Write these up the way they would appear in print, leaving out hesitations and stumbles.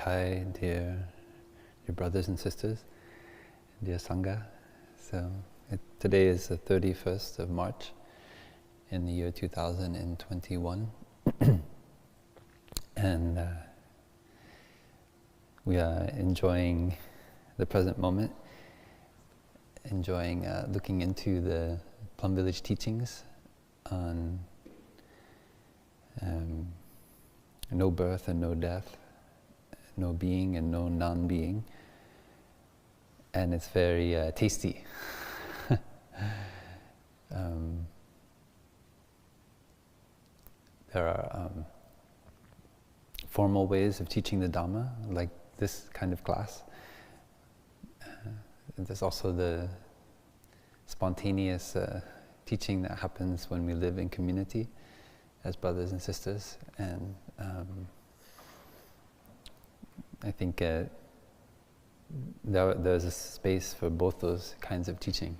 Thay, dear brothers and sisters, dear Sangha. So today is the 31st of March in the year 2021. And we are enjoying the present moment, enjoying looking into the Plum Village teachings on no birth and no death, no being and no non-being, and it's very tasty. There are formal ways of teaching the Dhamma, like this kind of class. There's also the spontaneous teaching that happens when we live in community as brothers and sisters, and I think there's a space for both those kinds of teaching,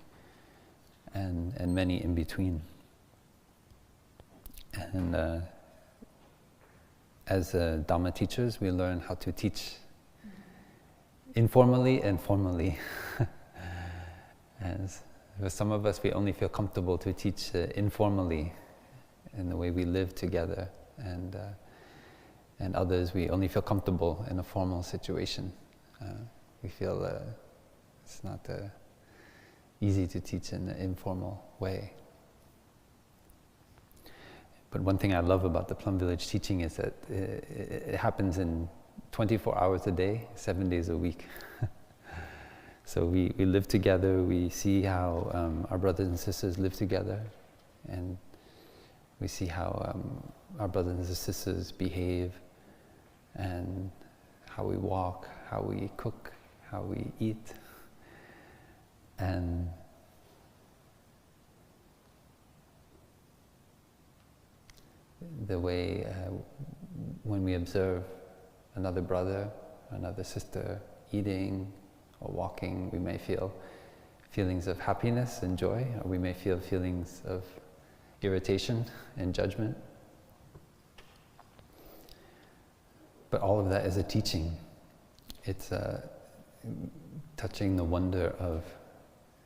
and many in between. And as Dhamma teachers, we learn how to teach informally and formally. As for some of us, we only feel comfortable to teach informally in the way we live together, and others we only feel comfortable in a formal situation. We feel it's not easy to teach in an informal way. But one thing I love about the Plum Village teaching is that it happens in 24 hours a day, 7 days a week. So we live together, we see how our brothers and sisters live together, and we see how our brothers and sisters behave, and how we walk, how we cook, how we eat. And the way when we observe another brother, another sister eating or walking, we may feel feelings of happiness and joy, or we may feel feelings of irritation and judgment. But all of that is a teaching. It's touching the wonder of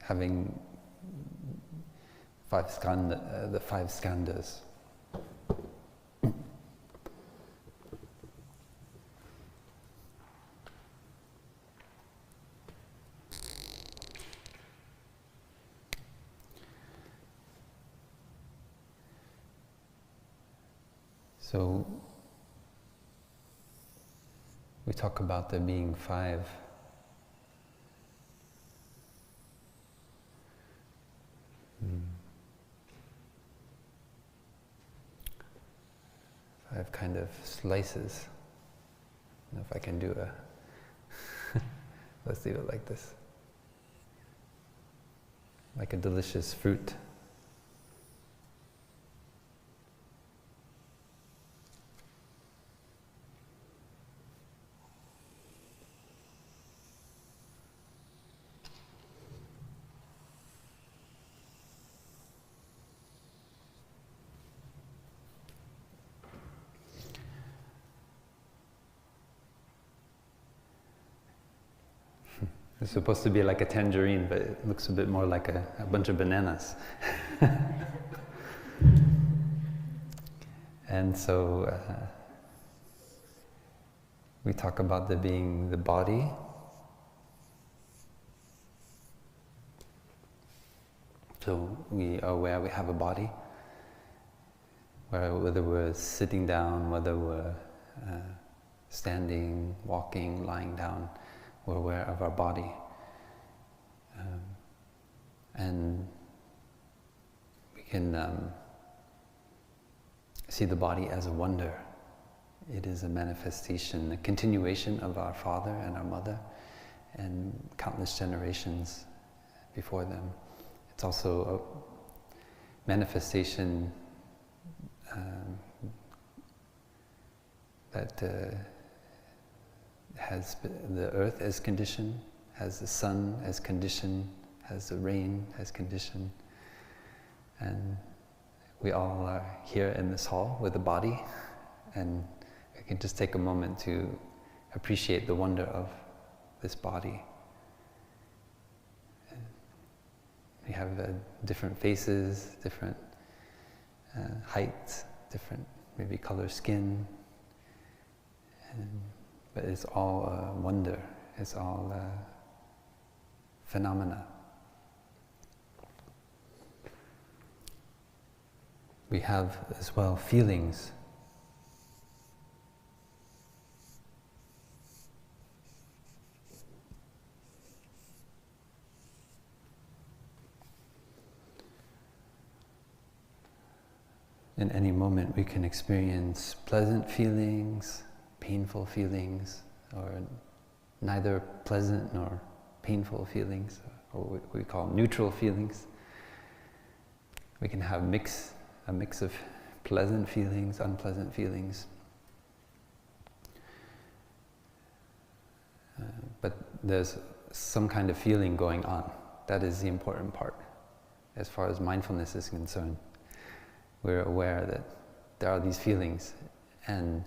having the five skandhas. So we talk about there being five kind of slices. I don't know if I can do let's leave it like this. Like a delicious fruit. It's supposed to be like a tangerine, but it looks a bit more like a bunch of bananas. And so we talk about there being the body, so we are aware we have a body, whether we're sitting down, whether we're standing, walking, lying down, we're aware of our body. And we can see the body as a wonder. It is a manifestation, a continuation of our father and our mother and countless generations before them. It's also a manifestation that has the earth as condition, has the sun as condition, has the rain as condition. And we all are here in this hall with a body, and we can just take a moment to appreciate the wonder of this body. We have different faces, different heights, different maybe color skin, but it's all wonder, it's all phenomena. We have as well feelings. In any moment we can experience pleasant feelings, painful feelings, or neither pleasant nor painful feelings, or what we call neutral feelings. We can have a mix of pleasant feelings, unpleasant feelings. But there's some kind of feeling going on. That is the important part as far as mindfulness is concerned. We're aware that there are these feelings, and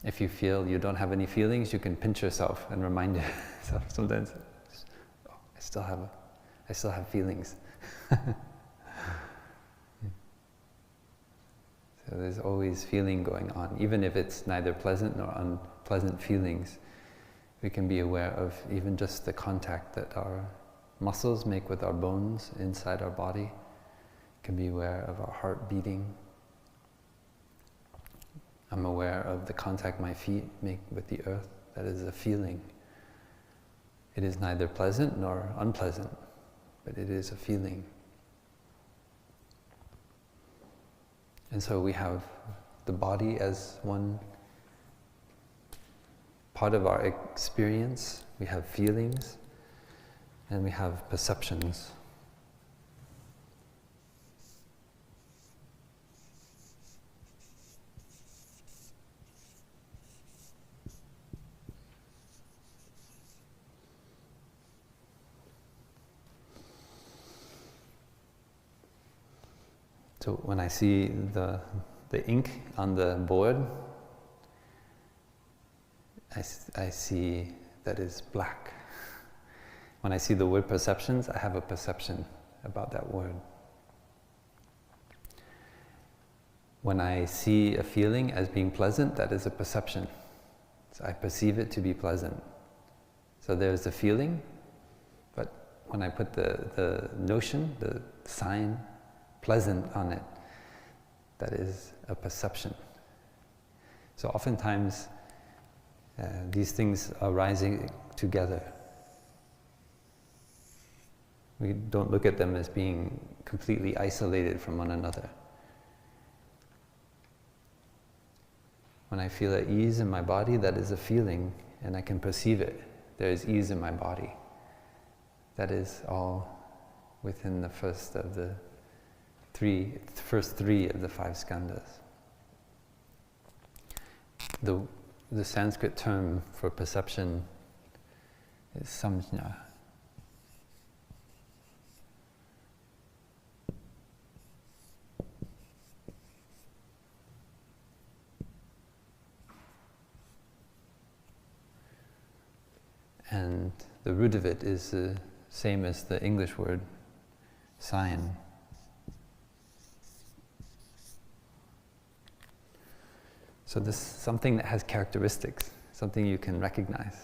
if you feel you don't have any feelings, you can pinch yourself and remind yourself sometimes, oh, I still have feelings. So there's always feeling going on, even if it's neither pleasant nor unpleasant feelings. We can be aware of even just the contact that our muscles make with our bones inside our body. Can be aware of our heart beating. I'm aware of the contact my feet make with the earth. That is a feeling. It is neither pleasant nor unpleasant, but it is a feeling. And so we have the body as one part of our experience. We have feelings, and we have perceptions. So when I see the ink on the board, I see that is black. When I see the word perceptions, I have a perception about that word. When I see a feeling as being pleasant, that is a perception. So I perceive it to be pleasant. So there's the feeling, but when I put the notion, the sign, pleasant on it, that is a perception. So oftentimes, these things are rising together. We don't look at them as being completely isolated from one another. When I feel at ease in my body, that is a feeling, and I can perceive it. There is ease in my body. That is all within the first three of the 5 skandhas. The Sanskrit term for perception is samjñā. And the root of it is the same as the English word, sign. So this is something that has characteristics, something you can recognize.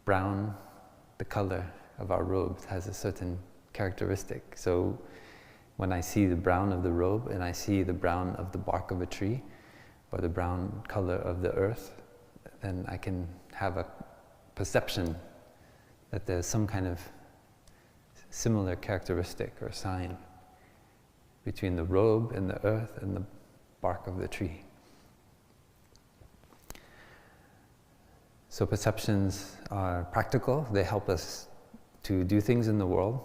Brown, the color of our robes, has a certain characteristic. So when I see the brown of the robe and I see the brown of the bark of a tree, or the brown color of the earth, then I can have a perception that there's some kind of similar characteristic or sign between the robe and the earth and the bark of the tree. So perceptions are practical. They help us to do things in the world.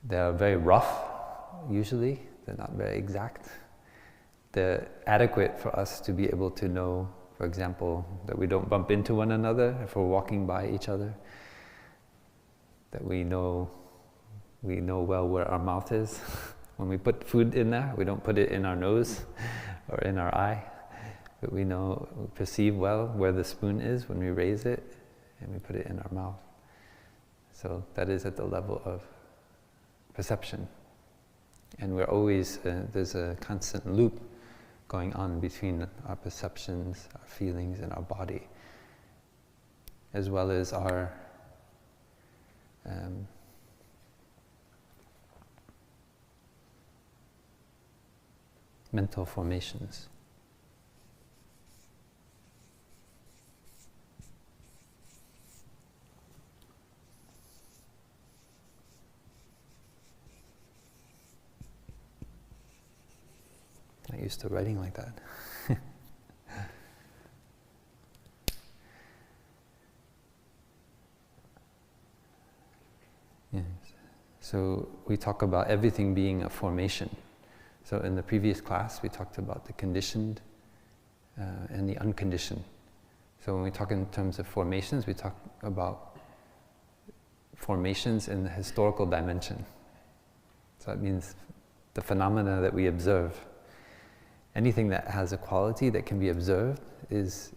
They're very rough, usually. They're not very exact. They're adequate for us to be able to know, for example, that we don't bump into one another if we're walking by each other, that we know well where our mouth is When we put food in there, we don't put it in our nose or in our eye, but we perceive well where the spoon is when we raise it, and we put it in our mouth. So that is at the level of perception. And we're always, there's a constant loop going on between our perceptions, our feelings, and our body, as well as our mental formations. Not used to writing like that. Yes. So we talk about everything being a formation. So in the previous class, we talked about the conditioned and the unconditioned. So when we talk in terms of formations, we talk about formations in the historical dimension. So that means the phenomena that we observe. Anything that has a quality that can be observed is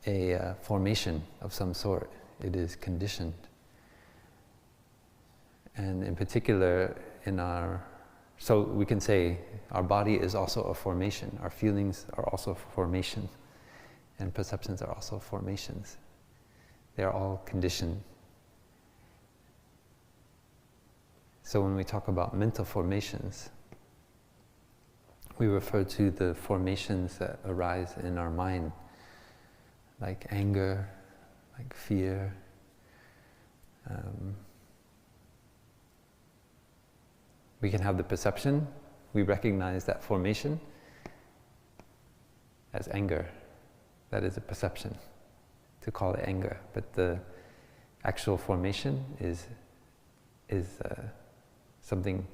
a formation of some sort. It is conditioned. And in particular, so we can say our body is also a formation, our feelings are also formations, and perceptions are also formations. They are all conditioned. So when we talk about mental formations, we refer to the formations that arise in our mind, like anger, like fear, we can have the perception, we recognize that formation as anger. That is a perception, to call it anger. But the actual formation is something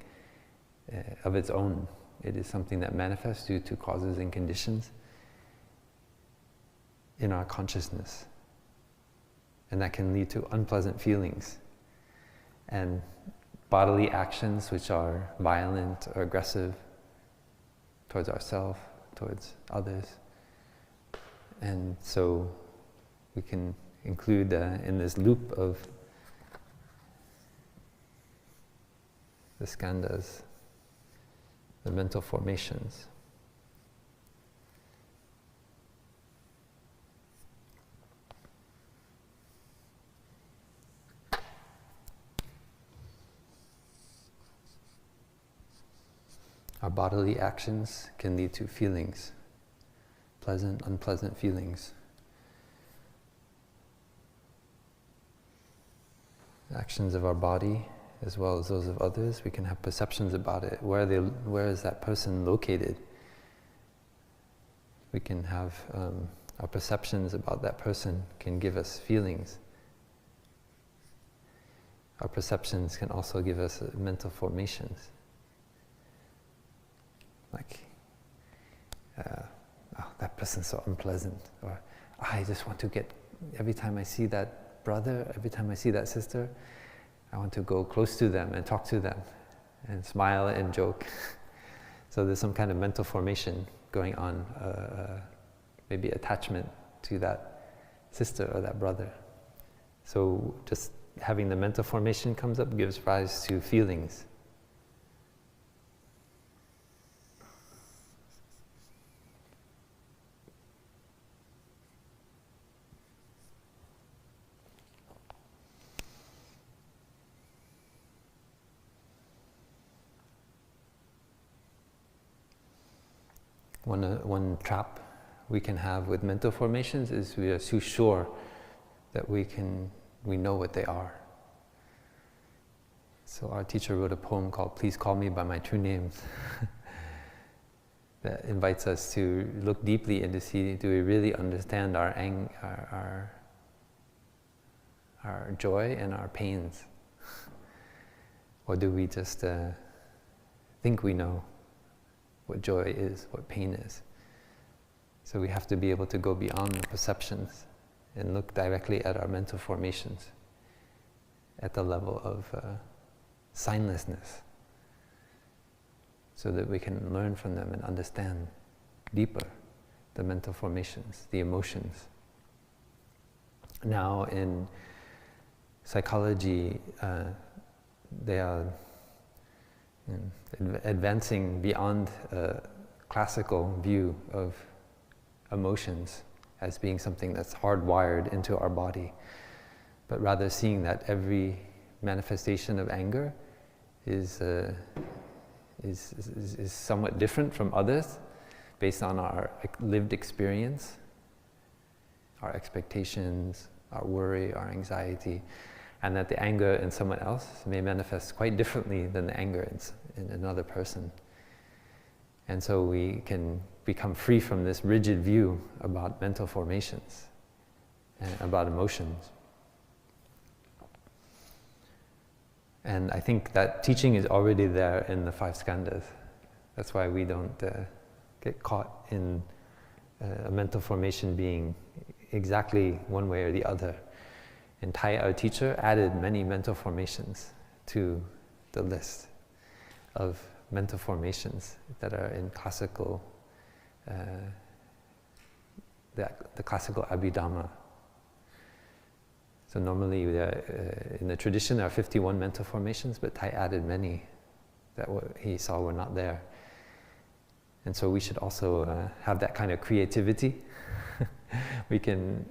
of its own. It is something that manifests due to causes and conditions in our consciousness. And that can lead to unpleasant feelings and bodily actions which are violent or aggressive towards ourselves, towards others. And so we can include in this loop of the skandhas, the mental formations. Our bodily actions can lead to feelings, pleasant, unpleasant feelings. The actions of our body, as well as those of others, we can have perceptions about it. Where is that person located? We can have our perceptions about that person can give us feelings. Our perceptions can also give us mental formations. Like, that person's so unpleasant, or I just want to every time I see that brother, every time I see that sister, I want to go close to them and talk to them and smile and joke. So there's some kind of mental formation going on, maybe attachment to that sister or that brother. So just having the mental formation comes up gives rise to feelings. One trap we can have with mental formations is we are too sure that we know what they are. So our teacher wrote a poem called "Please Call Me by My True Names" that invites us to look deeply and to see, do we really understand our joy and our pains? Or do we just think we know what joy is, what pain is? So we have to be able to go beyond the perceptions and look directly at our mental formations at the level of signlessness. so that we can learn from them and understand deeper the mental formations, the emotions. Now in psychology, they are advancing beyond a classical view of emotions as being something that's hardwired into our body, but rather seeing that every manifestation of anger is somewhat different from others based on our lived experience, our expectations, our worry, our anxiety, and that the anger in someone else may manifest quite differently than the anger in another person. And so we can become free from this rigid view about mental formations and about emotions. And I think that teaching is already there in the 5 skandhas. That's why we don't get caught in a mental formation being exactly one way or the other. And Thay, our teacher, added many mental formations to the list of mental formations that are in classical, the classical avidyā. So normally in the tradition there are 51 mental formations, but Thay added many that he saw were not there. And so we should also have that kind of creativity. We can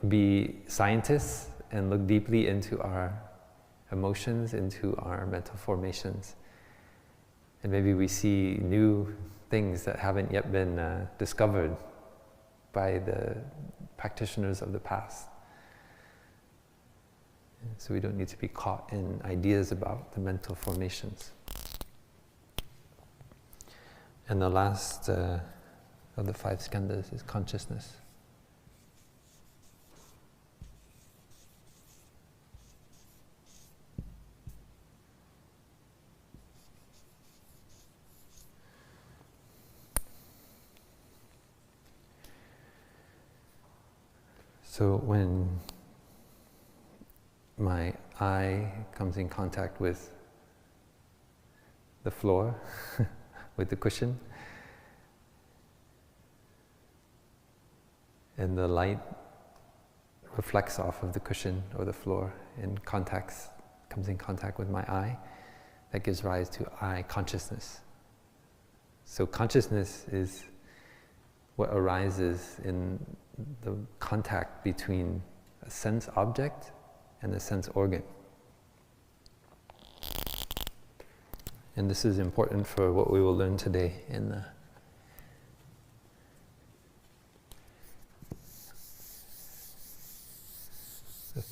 be scientists and look deeply into our emotions, into our mental formations. And maybe we see new things that haven't yet been discovered by the practitioners of the past. So we don't need to be caught in ideas about the mental formations. And the last of the 5 skandhas is consciousness. So when my eye comes in contact with the floor, with the cushion, and the light reflects off of the cushion or the floor and comes in contact with my eye, that gives rise to eye consciousness. So consciousness is what arises in the contact between a sense object and a sense organ. And this is important for what we will learn today in the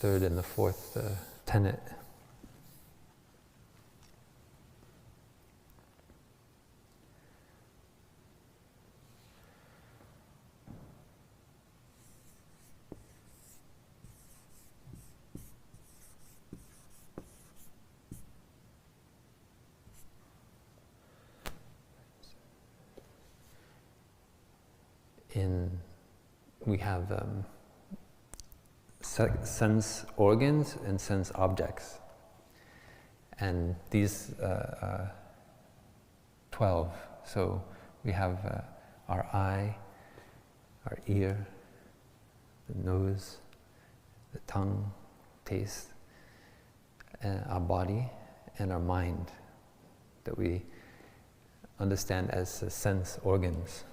3rd and the 4th tenet. We have sense organs and sense objects, and these are 12. So we have our eye, our ear, the nose, the tongue, taste, our body, and our mind that we understand as sense organs.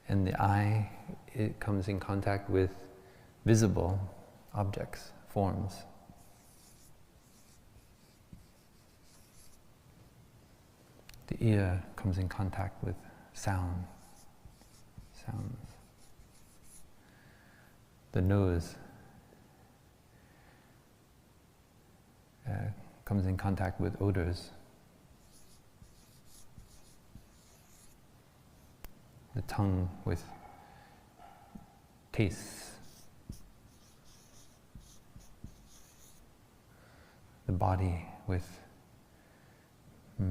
And the eye, it comes in contact with visible objects, forms. The ear comes in contact with sounds. The nose comes in contact with odors. the tongue with taste, the body with I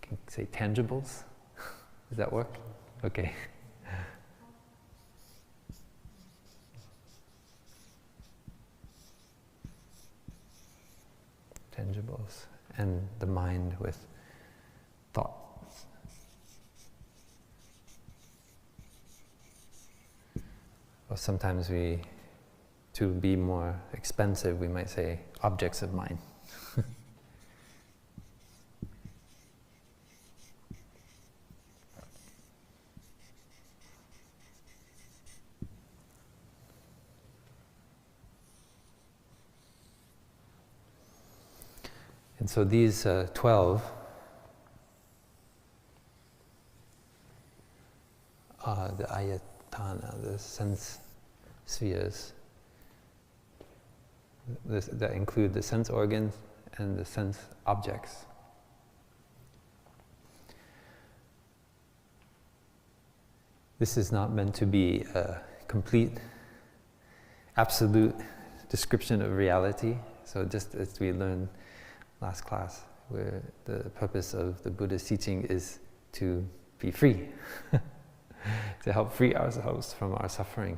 can say tangibles. Does that work? Okay. Tangibles, and the mind with thoughts. Or sometimes to be more expensive, we might say objects of mind. And so these 12 are the ayatana, the sense spheres that include the sense organs and the sense objects. This is not meant to be a complete, absolute description of reality. So just as we learned last class, where the purpose of the Buddha's teaching is to be free, to help free ourselves from our suffering,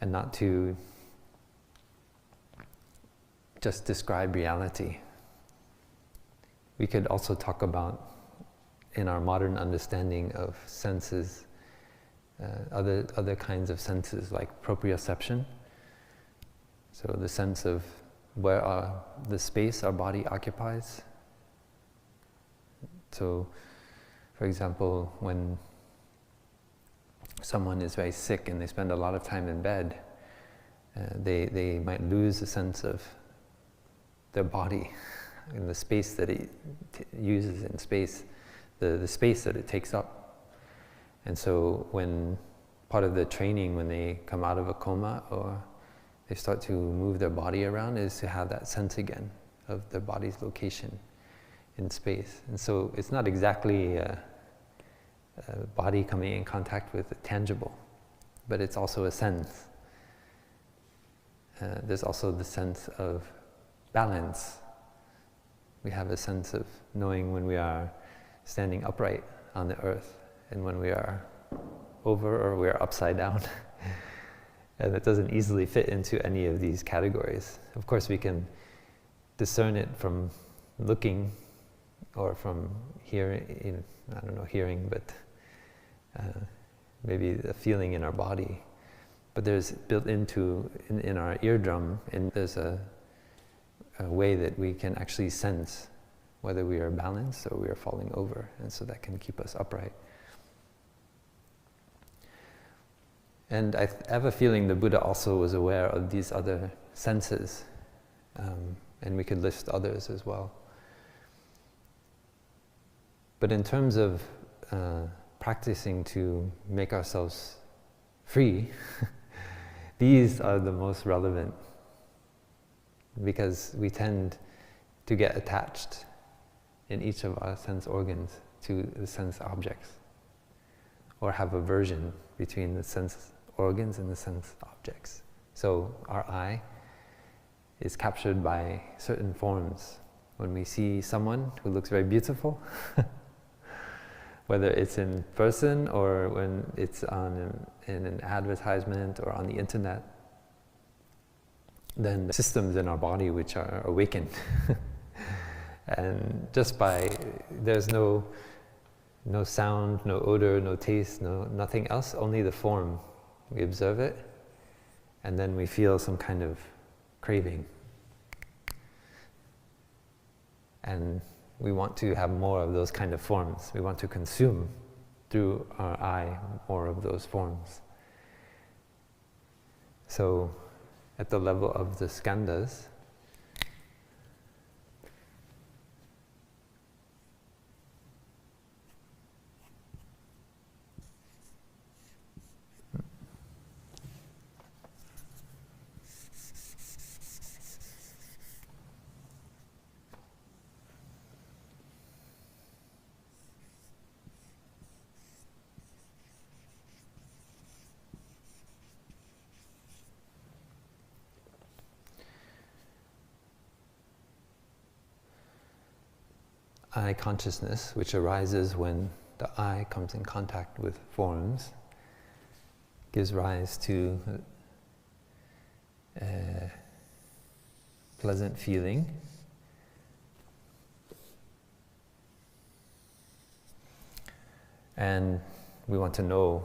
and not to just describe reality. We could also talk about, in our modern understanding of senses, other kinds of senses like proprioception. So the sense of where the space our body occupies. So, for example, when someone is very sick and they spend a lot of time in bed, they might lose a sense of their body and the space that it uses in space, the space that it takes up. And so when part of the training, when they come out of a coma or they start to move their body around, is to have that sense again of their body's location in space. And so it's not exactly a body coming in contact with a tangible, but it's also a sense. There's also the sense of balance. We have a sense of knowing when we are standing upright on the earth and when we are over or we are upside down. And it doesn't easily fit into any of these categories. Of course, we can discern it from looking or from hearing, but maybe the feeling in our body. But there's built into, in our eardrum, and there's a way that we can actually sense whether we are balanced or we are falling over, and so that can keep us upright. And I have a feeling the Buddha also was aware of these other senses, and we could list others as well. But in terms of practicing to make ourselves free, these are the most relevant, because we tend to get attached in each of our sense organs to the sense objects, or have aversion between the sense organs and the sense objects. So our eye is captured by certain forms. When we see someone who looks very beautiful, whether it's in person or when it's in an advertisement or on the internet, then the systems in our body which are awakened. And just there's no sound, no odor, no taste, nothing else, only the form. We observe it, and then we feel some kind of craving. And we want to have more of those kind of forms. We want to consume through our eye more of those forms. So, at the level of the skandhas, I consciousness, which arises when the I comes in contact with forms, gives rise to a pleasant feeling. And we want to know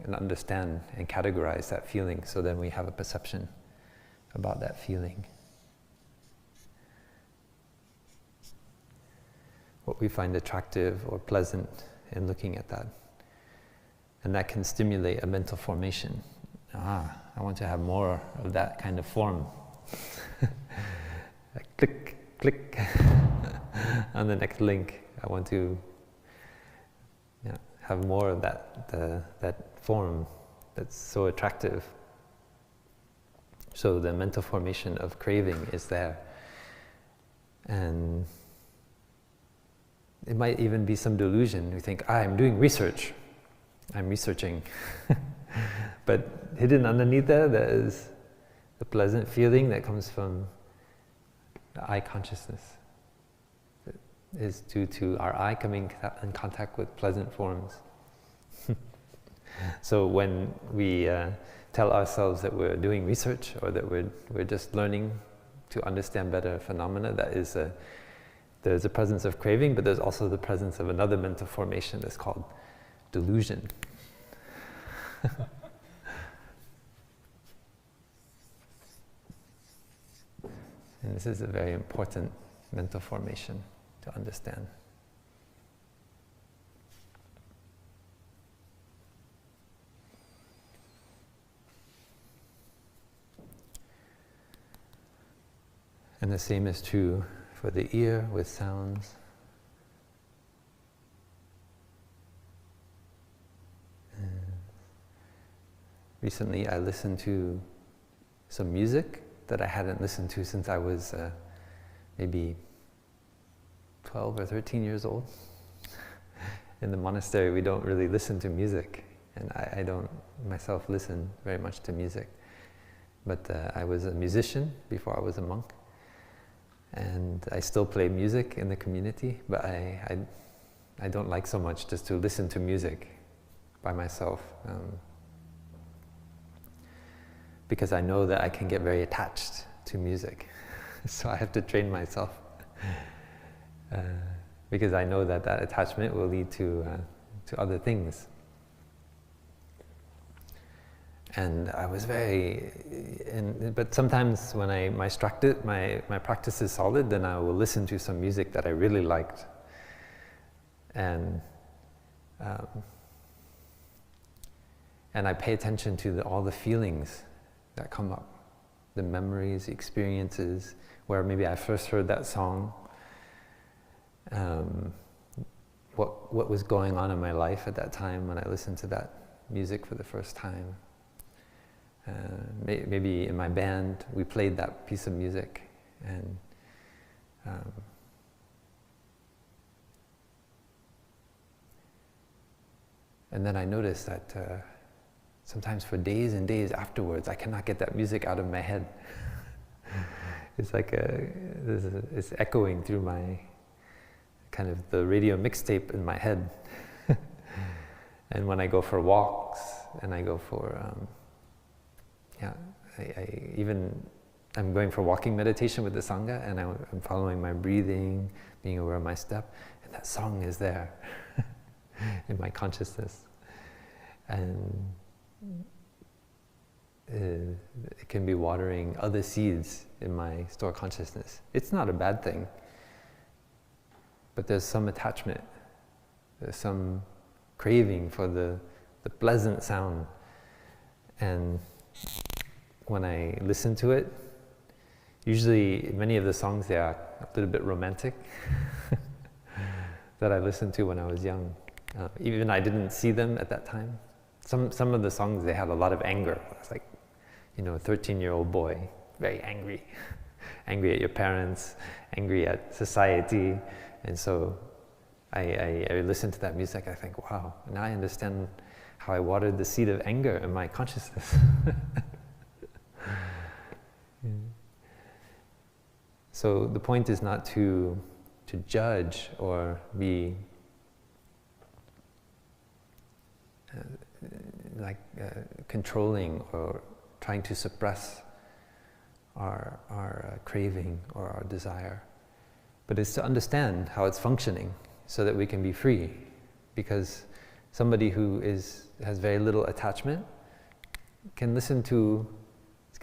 and understand and categorize that feeling, so then we have a perception about that feeling. What we find attractive or pleasant in looking at that. And that can stimulate a mental formation. I want to have more of that kind of form. Click, click on the next link. I want to have more of that form that's so attractive. So the mental formation of craving is there. And it might even be some delusion. We think, I'm doing research. I'm researching. But hidden underneath there is the pleasant feeling that comes from the I consciousness. It is due to our I coming in contact with pleasant forms. So when we tell ourselves that we're doing research, or that we're just learning to understand better phenomena, that is there's a presence of craving, but there's also the presence of another mental formation that's called delusion. And this is a very important mental formation to understand. And the same is true for the ear with sounds. Recently I listened to some music that I hadn't listened to since I was maybe 12 or 13 years old. In the monastery we don't really listen to music, and I don't myself listen very much to music. But I was a musician before I was a monk, and I still play music in the community, but I don't like so much just to listen to music by myself. Because I know that I can get very attached to music. So I have to train myself. Because I know that attachment will lead to other things. And I was but sometimes when my practice is solid, then I will listen to some music that I really liked. And I pay attention to all the feelings that come up, the memories, the experiences, where maybe I first heard that song, what was going on in my life at that time when I listened to that music for the first time. Maybe in my band we played that piece of music, and then I noticed that sometimes for days and days afterwards, I cannot get that music out of my head. It's like it's echoing through my kind of the radio mixtape in my head. And when I go for walks, and I go for I'm going for walking meditation with the Sangha, and I'm following my breathing, being aware of my step, and that song is there in my consciousness. And it can be watering other seeds in my store consciousness. It's not a bad thing, but there's some attachment, there's some craving for the pleasant sound. And when I listen to it, usually many of the songs, they are a little bit romantic that I listened to when I was young. Even I didn't see them at that time. Some of the songs, they had a lot of anger. It's like, a 13-year-old boy, very angry. Angry at your parents, angry at society. And so I listen to that music, I think, wow, now I understand how I watered the seed of anger in my consciousness. So the point is not to judge or be controlling or trying to suppress our craving or our desire. But it's to understand how it's functioning so that we can be free. Because somebody who has very little attachment can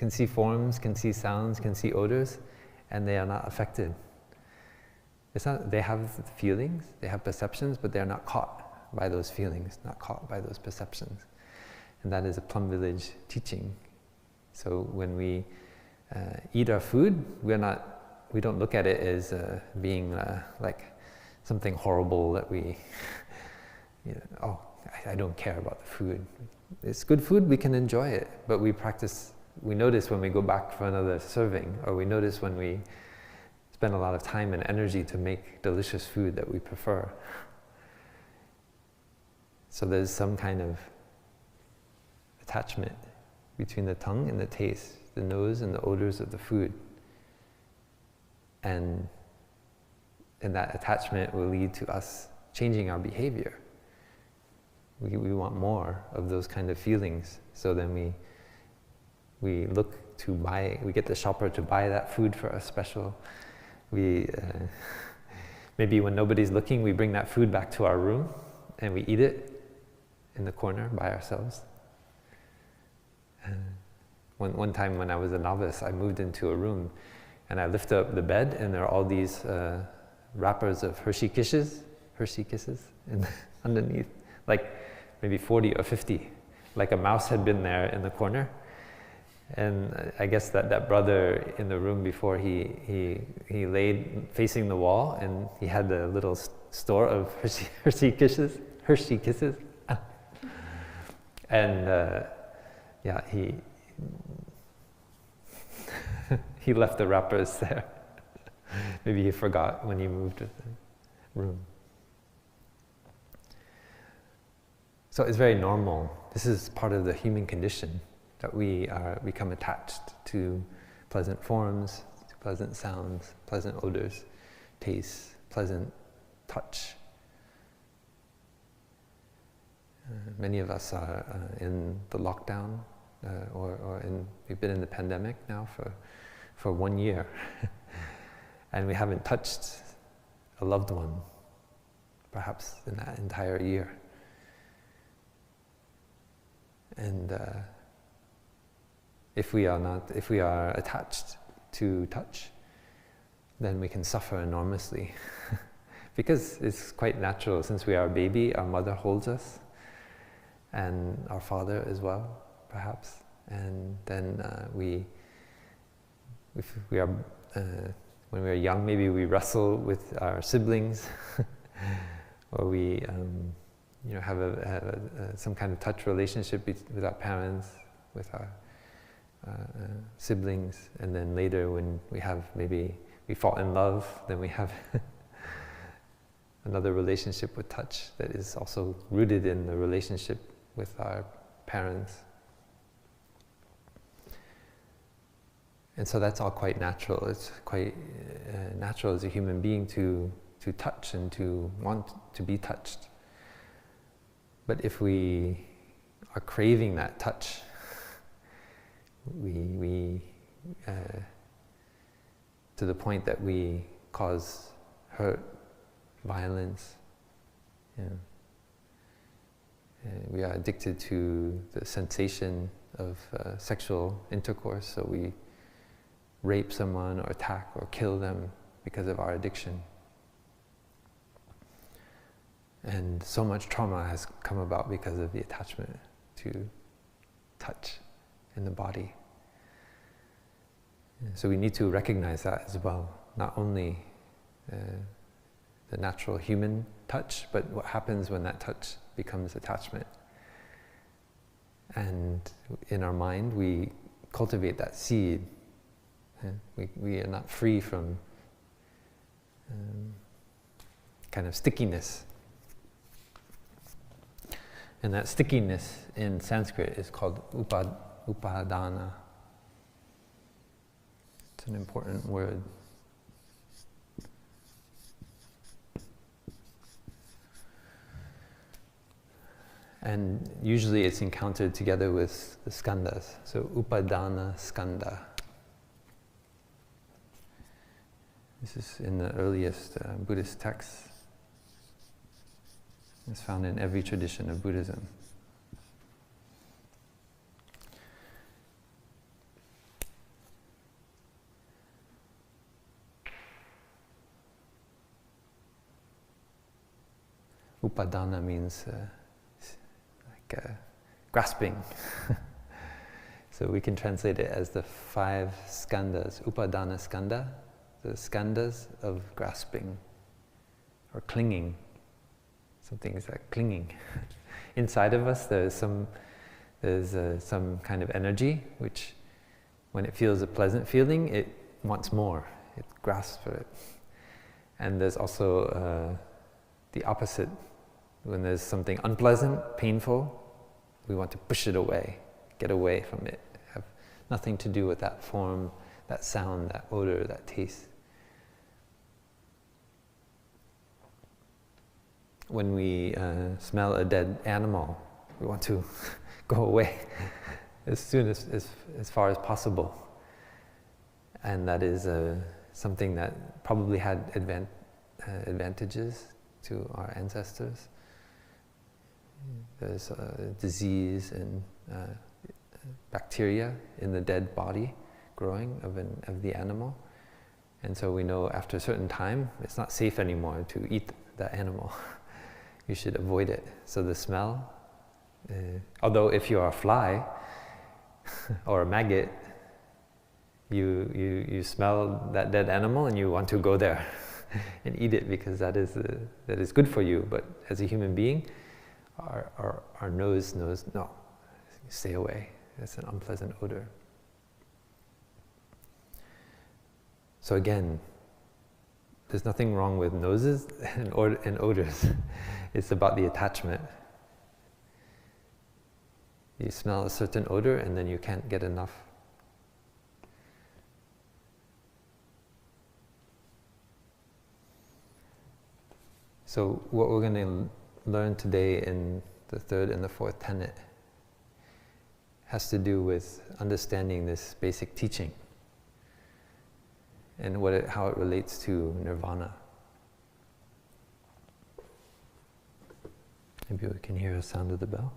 see forms, can see sounds, can see odors, and they are not affected. They have feelings, they have perceptions, but they are not caught by those feelings, not caught by those perceptions. And that is a Plum Village teaching. So when we eat our food, we don't look at it as being like something horrible that we, I don't care about the food. It's good food, we can enjoy it, but we notice when we go back for another serving, or we notice when we spend a lot of time and energy to make delicious food that we prefer. So there's some kind of attachment between the tongue and the taste, the nose and the odors of the food. And that attachment will lead to us changing our behavior. We want more of those kind of feelings. So then we look to buy, we get the shopper to buy that food for us special. Maybe when nobody's looking, we bring that food back to our room and we eat it in the corner by ourselves. One time when I was a novice, I moved into a room and I lifted up the bed and there are all these wrappers of Hershey Kisses underneath, like maybe 40 or 50, like a mouse had been there in the corner. And I guess that brother in the room before, he laid facing the wall and he had the little store of Hershey Kisses. And he left the wrappers there. Maybe he forgot when he moved to the room. So it's very normal. This is part of the human condition, that we become attached to pleasant forms, to pleasant sounds, pleasant odors, tastes, pleasant touch. Many of us are in the lockdown, we've been in the pandemic now for 1 year, and we haven't touched a loved one, perhaps in that entire year. And if we are attached to touch, then we can suffer enormously. Because it's quite natural, since we are a baby, our mother holds us, and our father as well, perhaps. And then when we are young, maybe we wrestle with our siblings, or we have some kind of touch relationship with our parents, with our siblings, and then later when we fall in love, then we have another relationship with touch that is also rooted in the relationship with our parents. And so that's all quite natural. It's quite natural as a human being to touch and to want to be touched. But if we are craving that touch, we to the point that we cause hurt, violence. We are addicted to the sensation of sexual intercourse, so we rape someone or attack or kill them because of our addiction. And so much trauma has come about because of the attachment to touch in the body. So we need to recognize that as well, not only the natural human touch, but what happens when that touch becomes attachment. And in our mind, we cultivate that seed. We are not free from kind of stickiness. And that stickiness in Sanskrit is called upadana. It's an important word. And usually it's encountered together with the skandhas. So upadana skanda. This is in the earliest Buddhist texts. It's found in every tradition of Buddhism. Upadana means grasping. So we can translate it as the 5 skandhas, upadana skanda, the skandhas of grasping or clinging. Something is like clinging. Inside of us there's some kind of energy which, when it feels a pleasant feeling, it wants more, it grasps for it. And there's also the opposite. When there's something unpleasant, painful, we want to push it away, get away from it, have nothing to do with that form, that sound, that odor, that taste. When we smell a dead animal, we want to go away as soon as far as possible. And that is something that probably had advantages to our ancestors. There's disease and bacteria in the dead body growing of the animal. And so we know after a certain time, it's not safe anymore to eat that animal. You should avoid it. So the smell, although if you're a fly or a maggot, you smell that dead animal and you want to go there and eat it because that is good for you. But as a human being, our nose knows, no, stay away. It's an unpleasant odor. So again, there's nothing wrong with noses and odors. It's about the attachment. You smell a certain odor and then you can't get enough. So what we're going to learn today in the 3rd and the 4th tenet has to do with understanding this basic teaching and how it relates to nirvana. Maybe we can hear the sound of the bell.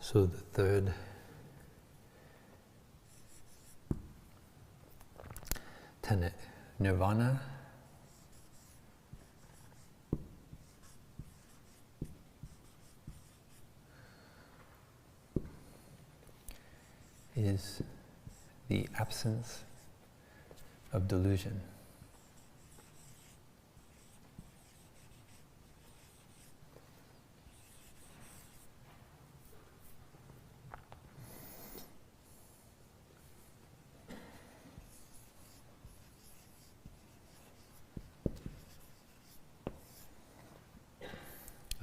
So the 3rd tenet, Nirvana, is the absence of delusion.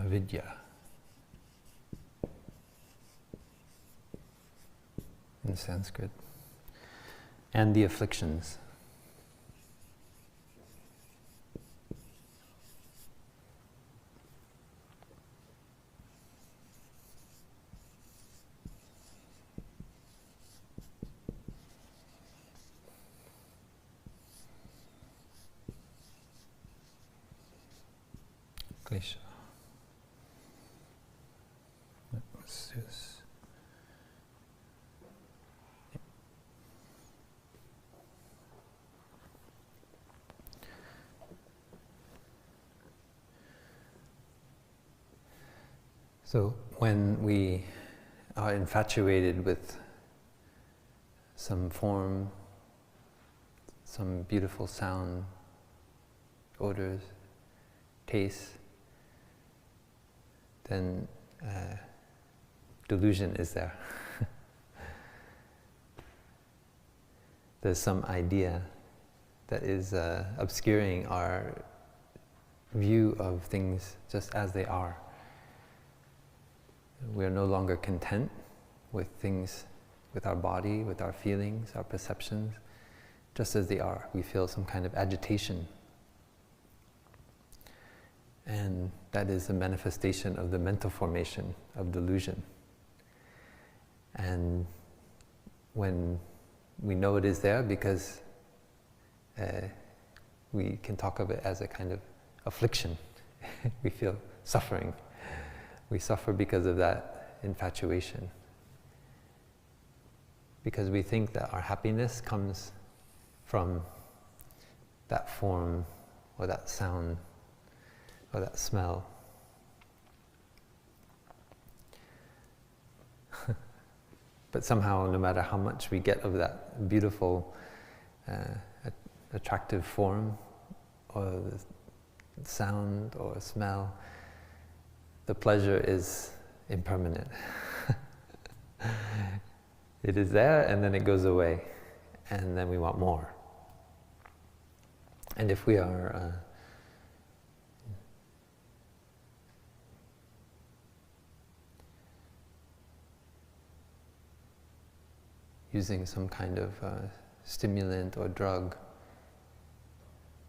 Avidyā in Sanskrit, and the afflictions. kleśāh. Let's do this. So when we are infatuated with some form, some beautiful sound, odors, taste, then delusion is there. There's some idea that is obscuring our view of things just as they are. We are no longer content with things, with our body, with our feelings, our perceptions, just as they are. We feel some kind of agitation. And that is a manifestation of the mental formation of delusion. And when we know it is there, because we can talk of it as a kind of affliction. We feel suffering. We suffer because of that infatuation. Because we think that our happiness comes from that form, or that sound, or that smell. But somehow, no matter how much we get of that beautiful, attractive form, or the sound, or smell, the pleasure is impermanent. It is there, and then it goes away, and then we want more. And if we are using some kind of stimulant or drug,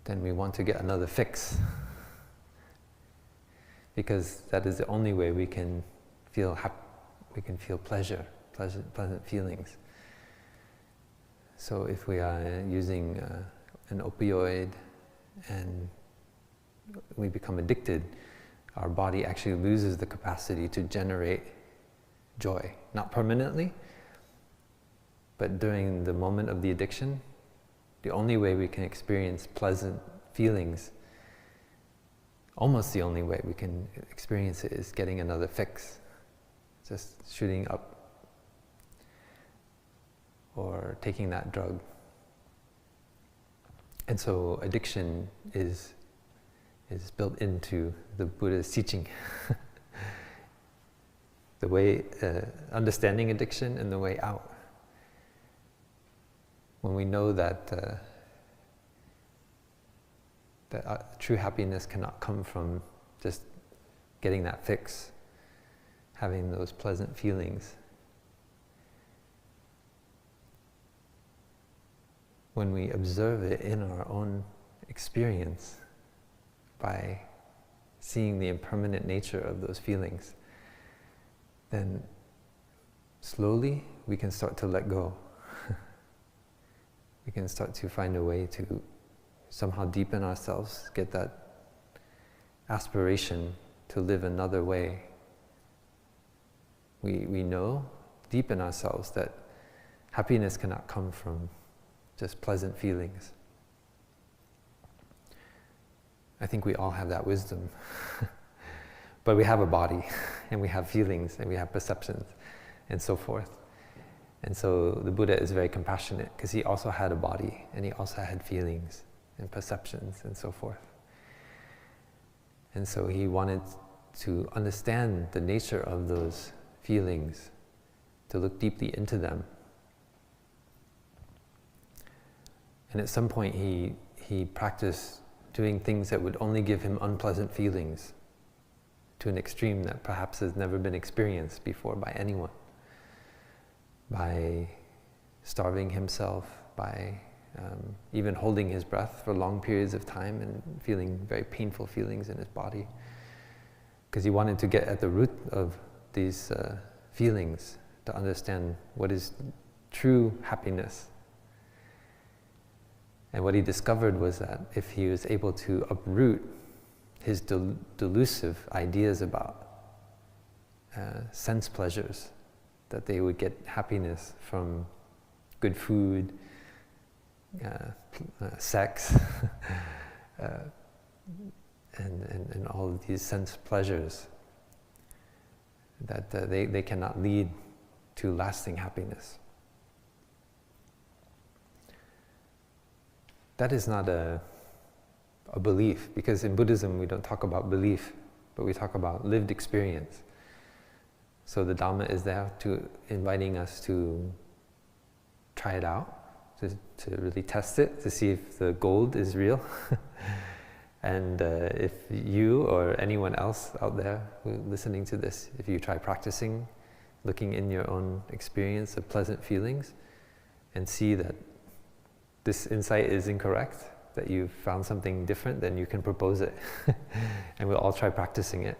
then we want to get another fix. Because that is the only way we can feel we can feel pleasure, pleasant feelings. So if we are using an opioid and we become addicted, our body actually loses the capacity to generate joy. Not permanently, but during the moment of the addiction, the only way we can experience pleasant feelings, almost the only way we can experience it, is getting another fix. Just shooting up or taking that drug. And so addiction is built into the Buddha's teaching. The way, understanding addiction and the way out. When we know that true happiness cannot come from just getting that fix, having those pleasant feelings. When we observe it in our own experience by seeing the impermanent nature of those feelings, then slowly we can start to let go. We can start to find a way to somehow deepen ourselves, get that aspiration to live another way. We know deep in ourselves that happiness cannot come from just pleasant feelings. I think we all have that wisdom. But we have a body, and we have feelings, and we have perceptions, and so forth. And so the Buddha is very compassionate, because he also had a body, and he also had feelings, and perceptions, and so forth. And so he wanted to understand the nature of those feelings, to look deeply into them. And at some point he practiced doing things that would only give him unpleasant feelings, to an extreme that perhaps has never been experienced before by anyone. By starving himself, by even holding his breath for long periods of time and feeling very painful feelings in his body. Because he wanted to get at the root of these feelings, to understand what is true happiness. And what he discovered was that if he was able to uproot his delusive ideas about sense pleasures, that they would get happiness from good food, sex, and all of these sense pleasures, that they cannot lead to lasting happiness. That is not a belief, because in Buddhism we don't talk about belief, but we talk about lived experience. So the Dhamma is there to inviting us to try it out, to really test it, to see if the gold is real. And if you or anyone else out there who listening to this, if you try practicing, looking in your own experience of pleasant feelings, and see that this insight is incorrect, that you've found something different, then you can propose it. And we'll all try practicing it.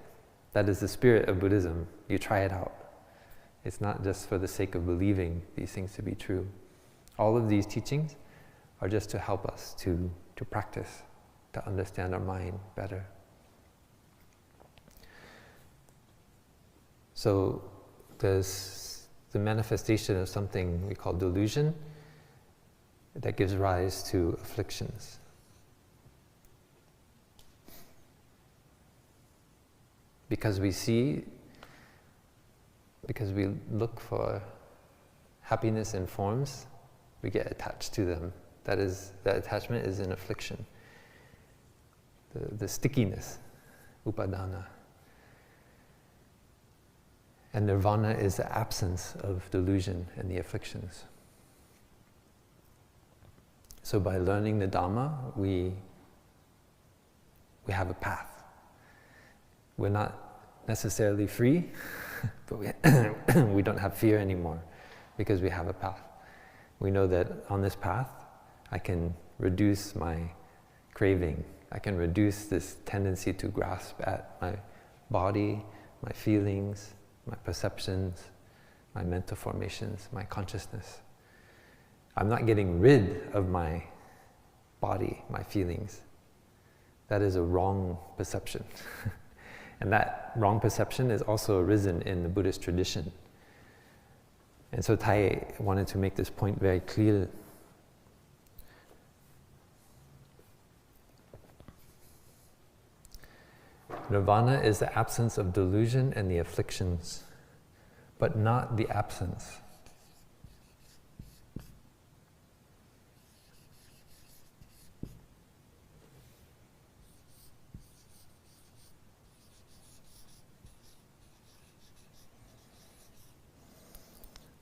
That is the spirit of Buddhism. You try it out. It's not just for the sake of believing these things to be true. All of these teachings are just to help us to practice, to understand our mind better. So there's the manifestation of something we call delusion that gives rise to afflictions. Because we look for happiness in forms, we get attached to them. That attachment is an affliction. The stickiness, upadana. And nirvana is the absence of delusion and the afflictions. So by learning the Dhamma, we have a path. We're not necessarily free, but we don't have fear anymore because we have a path. We know that on this path, I can reduce my craving. I can reduce this tendency to grasp at my body, my feelings, my perceptions, my mental formations, my consciousness. I'm not getting rid of my body, my feelings. That is a wrong perception. And that wrong perception is also arisen in the Buddhist tradition. And so Thay wanted to make this point very clear. Nirvana is the absence of delusion and the afflictions, but not the absence.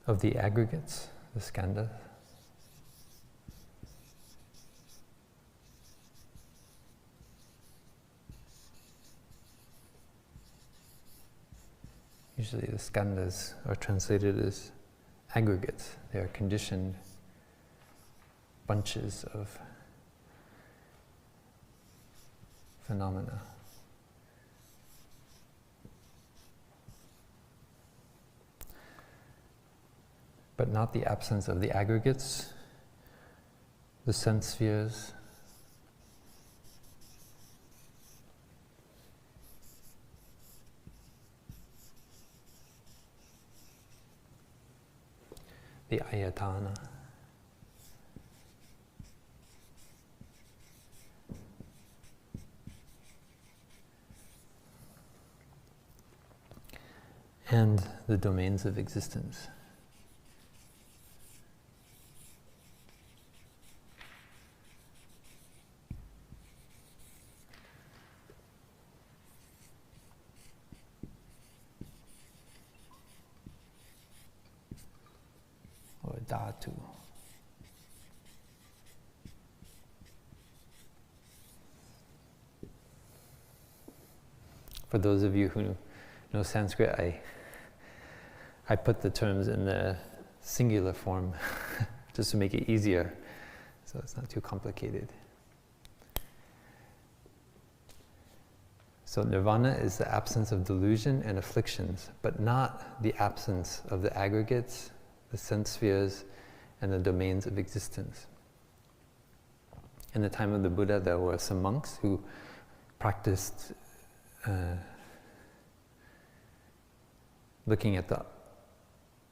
Of the aggregates, the skanda. Usually the skandhas are translated as aggregates. They are conditioned bunches of phenomena. But not the absence of the aggregates, the sense spheres, the ayatana. And the domains of existence. Or dhatu. For those of you who know Sanskrit, I put the terms in the singular form just to make it easier, so it's not too complicated. So nirvana is the absence of delusion and afflictions, but not the absence of the aggregates, the sense spheres, and the domains of existence. In the time of the Buddha, there were some monks who practiced looking at the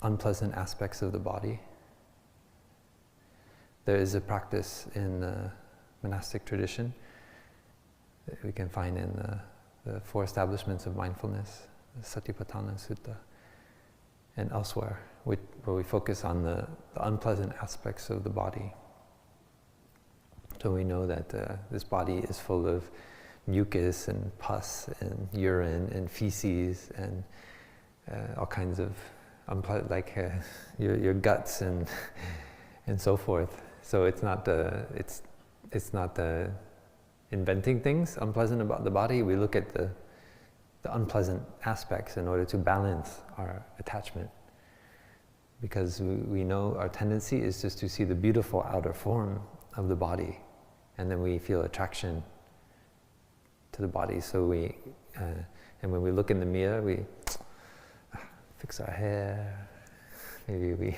unpleasant aspects of the body. There is a practice in the monastic tradition that we can find in the four establishments of mindfulness, the Satipatthana Sutta, and elsewhere, where we focus on the unpleasant aspects of the body. So we know that this body is full of mucus and pus and urine and feces and all kinds of like your guts and so forth. So it's not inventing things unpleasant about the body. We look at the unpleasant aspects in order to balance our attachment, because we know our tendency is just to see the beautiful outer form of the body, and then we feel attraction to the body. So and when we look in the mirror, we fix our hair, maybe we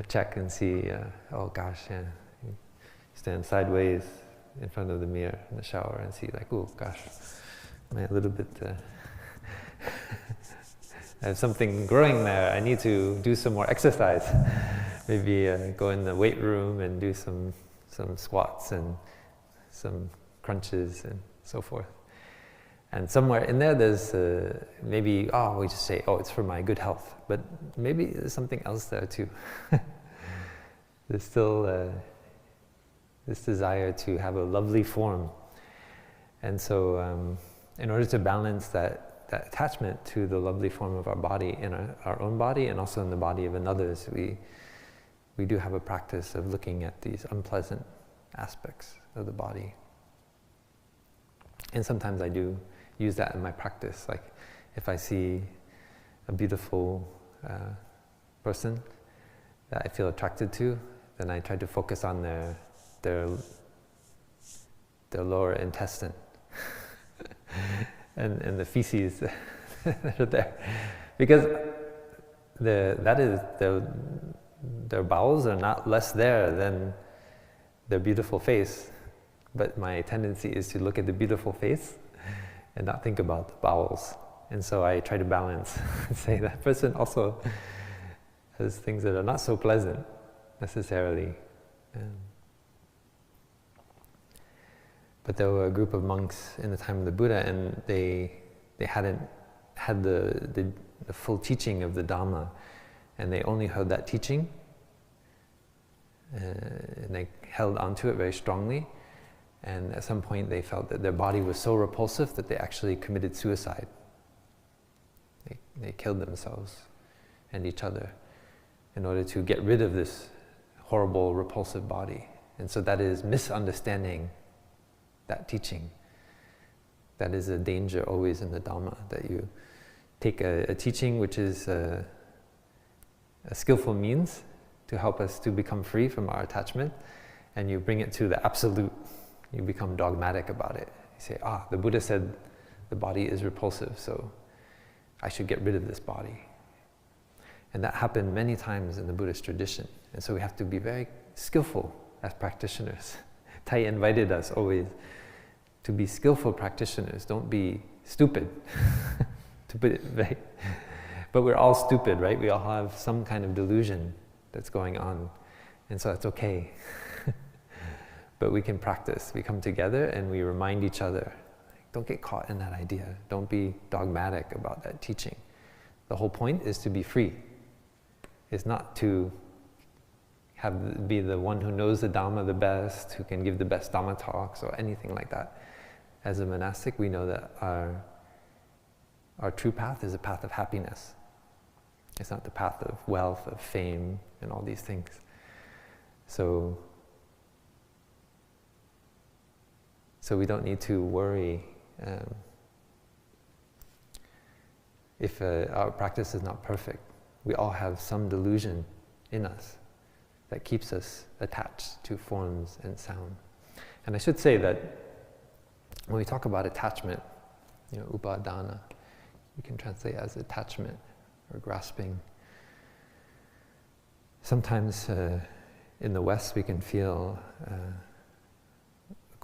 check and see, oh gosh, you stand sideways in front of the mirror in the shower and see like, oh gosh, am I a little bit, I have something growing there, I need to do some more exercise. Maybe go in the weight room and do some squats and some crunches and so forth. And somewhere in there's maybe, we just say, it's for my good health. But maybe there's something else there too. There's still this desire to have a lovely form. And so in order to balance that attachment to the lovely form of our body, in our own body and also in the body of another's, we do have a practice of looking at these unpleasant aspects of the body. And sometimes I do use that in my practice. Like if I see a beautiful person that I feel attracted to, then I try to focus on their lower intestine and the feces that are there, because their bowels are not less there than their beautiful face, but my tendency is to look at the beautiful face and not think about the bowels. And so I try to balance and say that person also has things that are not so pleasant necessarily. But there were a group of monks in the time of the Buddha, and they hadn't had the full teaching of the Dhamma, and they only heard that teaching, and they held onto it very strongly. And at some point they felt that their body was so repulsive that they actually committed suicide. They killed themselves and each other in order to get rid of this horrible, repulsive body. And so that is misunderstanding that teaching. That is a danger always in the Dhamma, that you take a teaching which is a skillful means to help us to become free from our attachment, and you bring it to the absolute. You become dogmatic about it. You say, the Buddha said the body is repulsive, so I should get rid of this body. And that happened many times in the Buddhist tradition. And so we have to be very skillful as practitioners. Thay invited us always to be skillful practitioners. Don't be stupid, to put it very. But we're all stupid, right? We all have some kind of delusion that's going on. And so that's okay. But we can practice. We come together and we remind each other, don't get caught in that idea. Don't be dogmatic about that teaching. The whole point is to be free. It's not to be the one who knows the Dhamma the best, who can give the best Dhamma talks or anything like that. As a monastic, we know that our true path is a path of happiness. It's not the path of wealth, of fame, and all these things. So we don't need to worry if our practice is not perfect. We all have some delusion in us that keeps us attached to forms and sound. And I should say that when we talk about attachment, upadana, we can translate as attachment or grasping. Sometimes in the West we can feel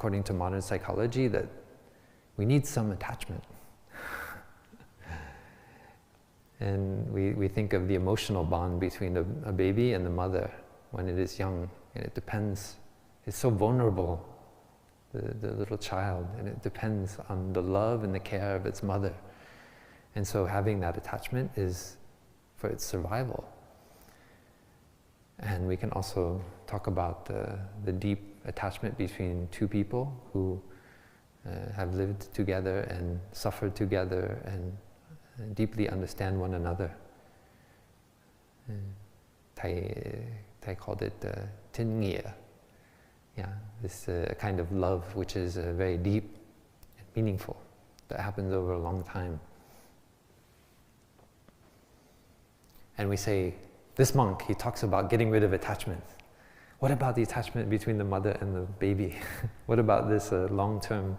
according to modern psychology, that we need some attachment. And we think of the emotional bond between a baby and the mother when it is young, and it depends, it's so vulnerable, the little child, and it depends on the love and the care of its mother. And so having that attachment is for its survival. And we can also talk about the deep attachment between two people who have lived together and suffered together and deeply understand one another. Thay called it tenet. Yeah, this kind of love which is very deep and meaningful, that happens over a long time. And we say, this monk, he talks about getting rid of attachment. What about the attachment between the mother and the baby? What about this long-term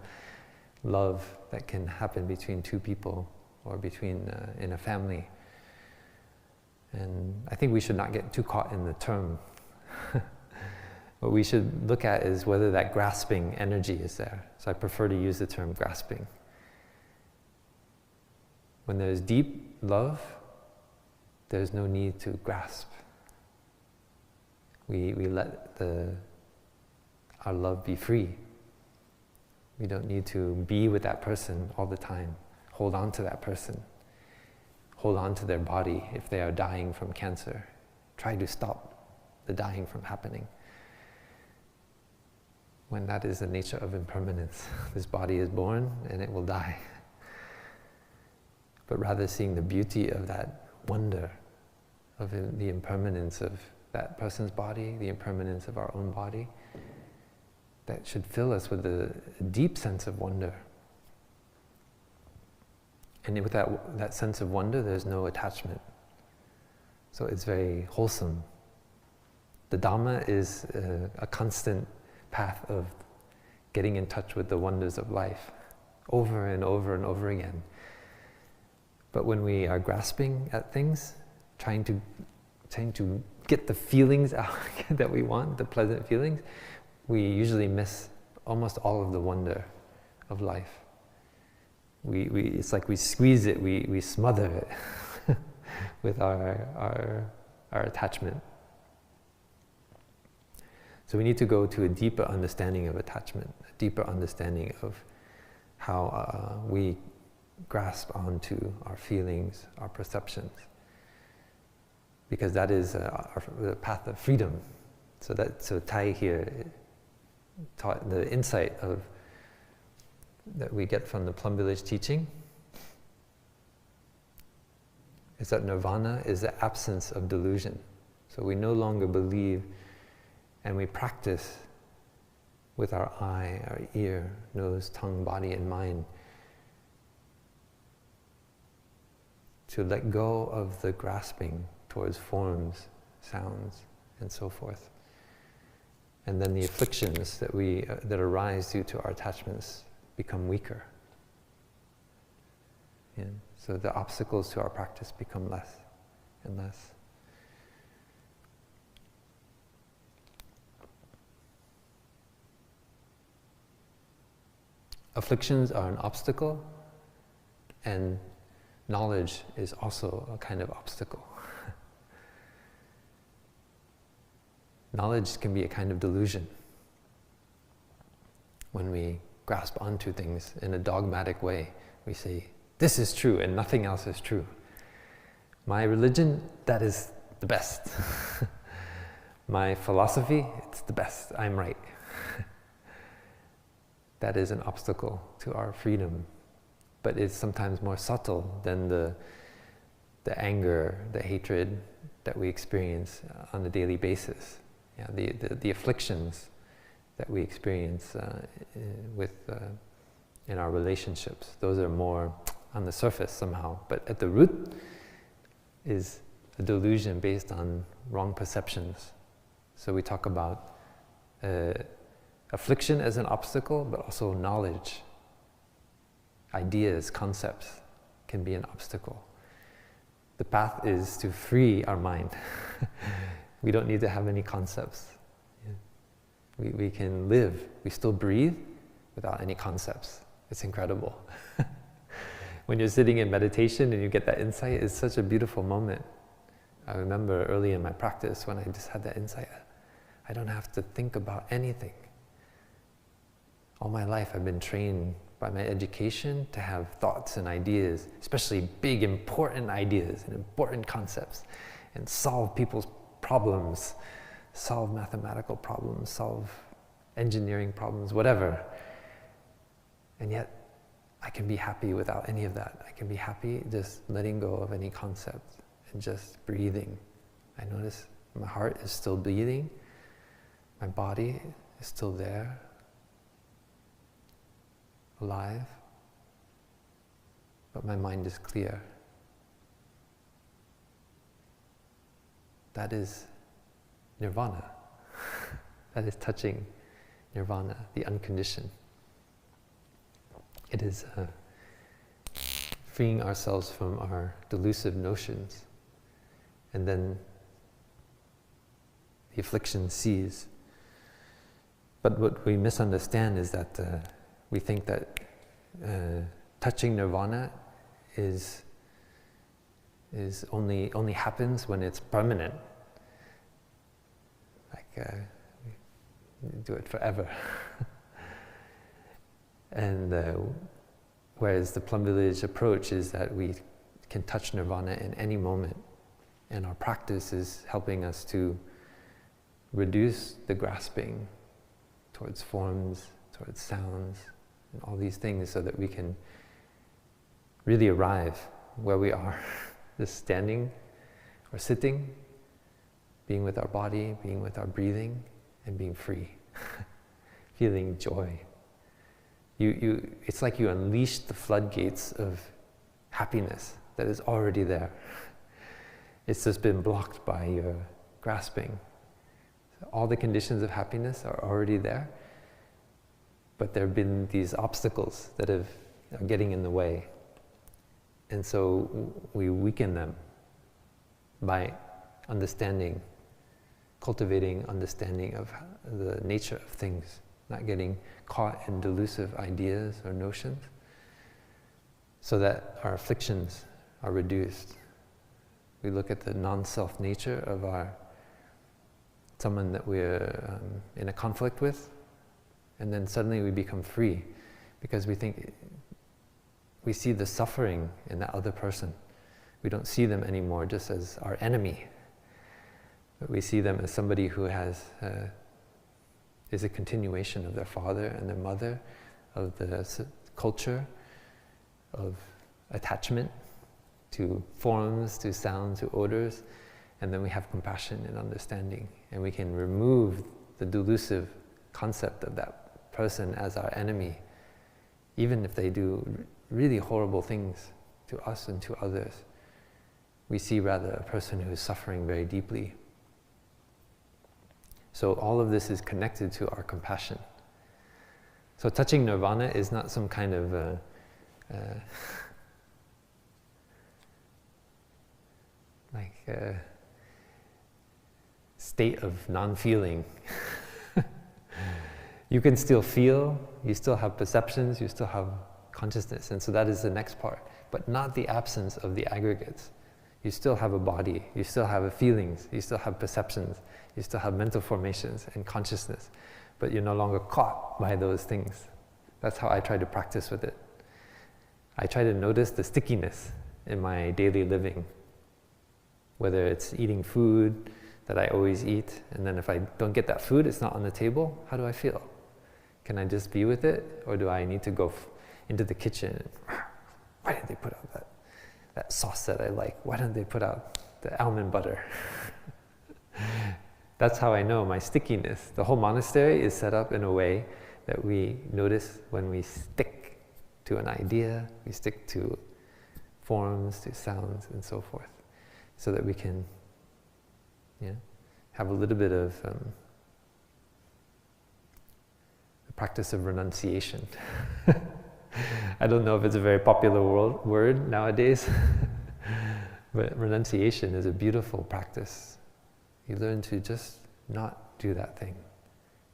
love that can happen between two people or between in a family? And I think we should not get too caught in the term. What we should look at is whether that grasping energy is there. So I prefer to use the term grasping. When there's deep love, there's no need to grasp. We let our love be free. We don't need to be with that person all the time, hold on to that person, hold on to their body if they are dying from cancer. Try to stop the dying from happening. When that is the nature of impermanence. This body is born and it will die. But rather seeing the beauty of that wonder, of the impermanence of that person's body, the impermanence of our own body, that should fill us with a deep sense of wonder. And with that sense of wonder, there's no attachment. So it's very wholesome. The Dhamma is a constant path of getting in touch with the wonders of life, over and over and over again. But when we are grasping at things, trying to get the feelings out that we want, the pleasant feelings, we usually miss almost all of the wonder of life. It's like we squeeze it, we smother it with our attachment. So we need to go to a deeper understanding of attachment, a deeper understanding of how we grasp onto our feelings, our perceptions, because that is the path of freedom. So Thay here taught the insight that we get from the Plum Village teaching is that Nirvana is the absence of delusion. So we no longer believe, and we practice with our eye, our ear, nose, tongue, body, and mind to let go of the grasping towards forms, sounds, and so forth. And then the afflictions that arise due to our attachments become weaker. Yeah. So the obstacles to our practice become less and less. Afflictions are an obstacle, and knowledge is also a kind of obstacle. Knowledge can be a kind of delusion. When we grasp onto things in a dogmatic way, we say, this is true and nothing else is true. My religion, that is the best. My philosophy, it's the best, I'm right. That is an obstacle to our freedom, but it's sometimes more subtle than the anger, the hatred that we experience on a daily basis. Yeah, the afflictions that we experience in our relationships, those are more on the surface somehow, but at the root is a delusion based on wrong perceptions. So we talk about affliction as an obstacle, but also knowledge, ideas, concepts can be an obstacle. The path is to free our mind. We don't need to have any concepts. Yeah. We can live, we still breathe, without any concepts. It's incredible. When you're sitting in meditation and you get that insight, it's such a beautiful moment. I remember early in my practice when I just had that insight, I don't have to think about anything. All my life I've been trained by my education to have thoughts and ideas, especially big, important ideas and important concepts, and solve people's problems, solve mathematical problems, solve engineering problems, whatever. And yet, I can be happy without any of that. I can be happy just letting go of any concept and just breathing. I notice my heart is still beating, my body is still there, alive, but my mind is clear. That is Nirvana. That is touching Nirvana, the unconditioned. It is freeing ourselves from our delusive notions, and then the affliction cease. But what we misunderstand is that we think that touching Nirvana is only happens when it's permanent. Like we do it forever. And whereas the Plum Village approach is that we can touch Nirvana in any moment, and our practice is helping us to reduce the grasping towards forms, towards sounds, and all these things, so that we can really arrive where we are, just standing or sitting, being with our body, being with our breathing, and being free, feeling joy. It's like you unleash the floodgates of happiness that is already there. It's just been blocked by your grasping. So all the conditions of happiness are already there, but there have been these obstacles that are getting in the way. And so we weaken them by understanding, cultivating understanding of the nature of things, not getting caught in delusive ideas or notions, so that our afflictions are reduced. We look at the non-self nature of someone that we're in a conflict with, and then suddenly we become free, because we see the suffering in that other person. We don't see them anymore just as our enemy, but we see them as somebody who is a continuation of their father and their mother, of the culture, of attachment to forms, to sounds, to odors, and then we have compassion and understanding, and we can remove the delusive concept of that person as our enemy, even if they do really horrible things to us and to others. We see rather a person who is suffering very deeply. So all of this is connected to our compassion. So touching Nirvana is not some kind of state of non-feeling. You can still feel, you still have perceptions, you still have consciousness, and so that is the next part, but not the absence of the aggregates. You still have a body, you still have feelings, you still have perceptions, you still have mental formations and consciousness, but you're no longer caught by those things. That's how I try to practice with it. I try to notice the stickiness in my daily living, whether it's eating food that I always eat, and then if I don't get that food, it's not on the table, how do I feel? Can I just be with it, or do I need to go into the kitchen and, why didn't they put out that sauce that I like? Why didn't they put out the almond butter? That's how I know my stickiness. The whole monastery is set up in a way that we notice when we stick to an idea, we stick to forms, to sounds, and so forth, so that we can have a little bit of the practice of renunciation. I don't know if it's a very popular word nowadays, but renunciation is a beautiful practice. You learn to just not do that thing,